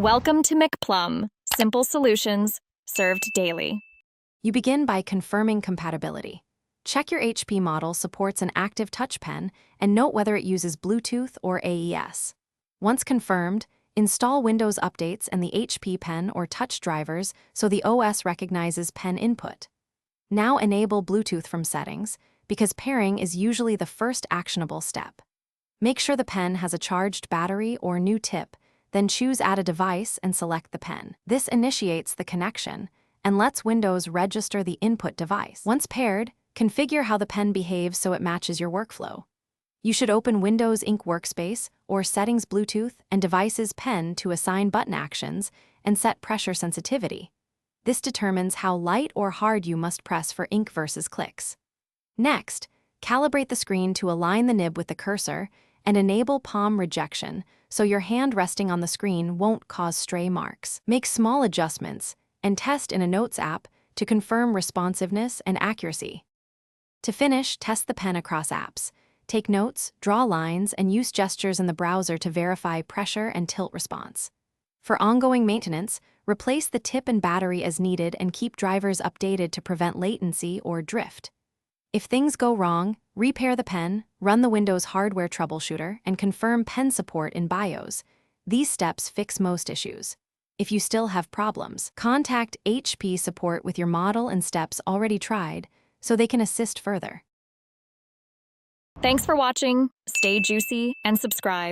Welcome to McPlum, simple solutions served daily. You begin by confirming compatibility. Check your HP model supports an active touch pen and note whether it uses Bluetooth or AES. Once confirmed, install Windows updates and the HP pen or touch drivers so the OS recognizes pen input. Now enable Bluetooth from settings, because pairing is usually the first actionable step. Make sure the pen has a charged battery or new tip, then choose Add a device and select the pen. This initiates the connection and lets Windows register the input device. Once paired, configure how the pen behaves so it matches your workflow. You should open Windows Ink Workspace or Settings Bluetooth and Devices Pen to assign button actions and set pressure sensitivity. This determines how light or hard you must press for ink versus clicks. Next, calibrate the screen to align the nib with the cursor and enable palm rejection so your hand resting on the screen won't cause stray marks. Make small adjustments and test in a Notes app to confirm responsiveness and accuracy. To finish, test the pen across apps. Take notes, draw lines, and use gestures in the browser to verify pressure and tilt response. For ongoing maintenance, replace the tip and battery as needed and keep drivers updated to prevent latency or drift. If things go wrong, repair the pen, run the Windows hardware troubleshooter, and confirm pen support in BIOS. These steps fix most issues. If you still have problems, contact HP support with your model and steps already tried so they can assist further. Thanks for watching. Stay juicy and subscribe.